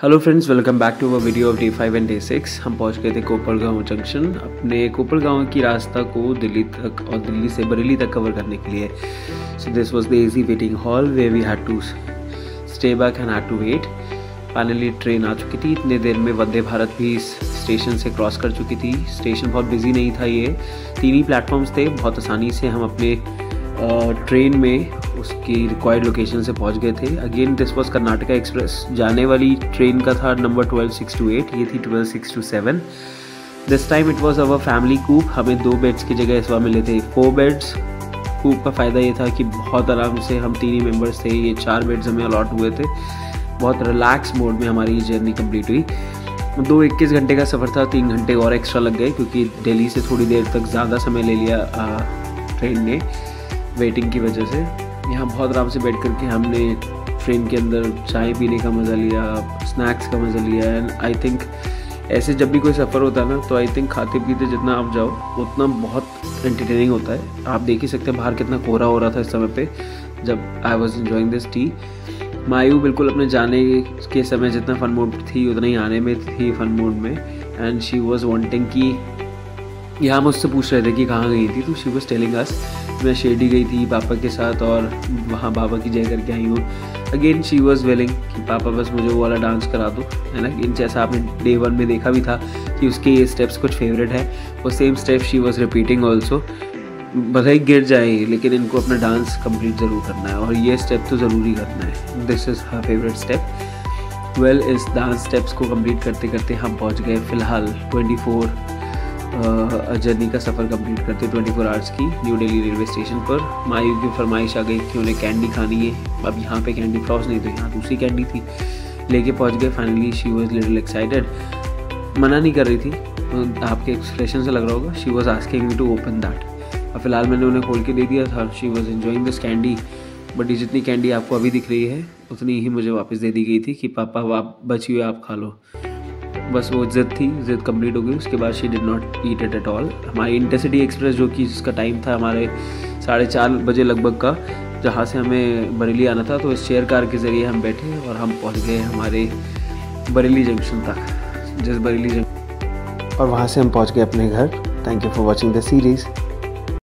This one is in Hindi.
Hello friends, welcome back to a video of day 5 and day 6। हम पहुंच गए थे कोपरगांव जंक्शन अपने कोपरगांव की रास्ता को दिल्ली तक और दिल्ली से बरेली तक कवर करने के लिए। So this was the AC waiting hall where we had to stay back and had to wait. Finally train आ चुकी थी। इतने देर में वंदे भारत भी इस स्टेशन से क्रॉस कर चुकी थी। स्टेशन बहुत बिजी नहीं था, ये 3 ही प्लेटफॉर्म्स थे। बहुत आसानी से हम अपने ट्रेन में उसकी रिक्वायर्ड लोकेशन से पहुंच गए थे। Again this was Karnataka express. जाने वाली ट्रेन का था नंबर 12628, ये थी 12627। This time it was our family coupe. हमें 2 बेड्स की जगह इस बार मिले थे 4 बेड्स। कूप का फ़ायदा ये था कि बहुत आराम से हम 3 ही मेम्बर्स थे, ये 4 बेड्स हमें अलॉट हुए थे। बहुत रिलैक्स मोड में हमारी जर्नी कंप्लीट हुई। 21 घंटे का सफ़र था, 3 घंटे और एक्स्ट्रा लग गए क्योंकि दिल्ली से थोड़ी देर तक ज़्यादा समय ले लिया ट्रेन ने वेटिंग की वजह से। यहाँ बहुत आराम से बैठ करके हमने ट्रेन के अंदर चाय पीने का मज़ा लिया, स्नैक्स का मज़ा लिया। एंड आई थिंक ऐसे जब भी कोई सफ़र होता है ना, तो आई थिंक खाते पीते जितना आप जाओ उतना बहुत एंटरटेनिंग होता है। आप देख ही सकते हैं बाहर कितना कोहरा हो रहा था इस समय पे जब I was enjoying this tea. मायू बिल्कुल अपने जाने के समय जितना फ़न मूड थी उतना ही आने में थी फ़न मूड में। एंड शी वॉज वॉन्टिंग कि यहाँ मुझसे पूछ रहे थे कि कहाँ गई थी, तो शी वॉज टेलिंग अस मैं शिरडी गई थी पापा के साथ और वहाँ बाबा की जय करके आई हूँ। अगेन शी वॉज विलिंग कि पापा बस मुझे वो वाला डांस करा दो, है ना। अगेन जैसा आपने डे 1 में देखा भी था कि उसके ये स्टेप्स कुछ फेवरेट है, वो same step she was repeating also. भले ही गिर जाए लेकिन इनको अपना डांस कंप्लीट ज़रूर करना है और ये स्टेप तो ज़रूरी करना है। This is her favourite step. Well, इस डांस स्टेप्स को कंप्लीट करते करते हम पहुँच गए फ़िलहाल 24 जर्नी का सफ़र कंप्लीट करते 24 आवर्स की न्यू दिल्ली रेलवे स्टेशन पर। मायू की फरमाइश आ गई कि उन्हें कैंडी खानी है। अब यहाँ पे कैंडी फ्लॉस नहीं, तो यहाँ दूसरी कैंडी थी, लेके पहुँच गए। Finally she was little excited. मना नहीं कर रही थी, आपके एक्सप्रेशन से लग रहा होगा। She was asking me to open that. और फिलहाल मैंने उन्हें खोल के दे दिया था। She was enjoying this candy, but ये जितनी कैंडी आपको अभी दिख रही है उतनी ही मुझे वापस दे दी गई थी कि पापा आप बची हुई आप खा लो। बस वो जिद थी, जिद कंप्लीट हो गई। उसके बाद she did not eat it at all. हमारी इंटरसिटी एक्सप्रेस जो कि जिसका टाइम था हमारे 4:30 बजे लगभग का, जहाँ से हमें बरेली आना था, तो इस शेयर कार के ज़रिए हम बैठे और हम पहुँच गए हमारे बरेली जंक्शन तक, जिस बरेली जंक्शन, और वहाँ से हम पहुँच गए अपने घर। Thank you for watching the series.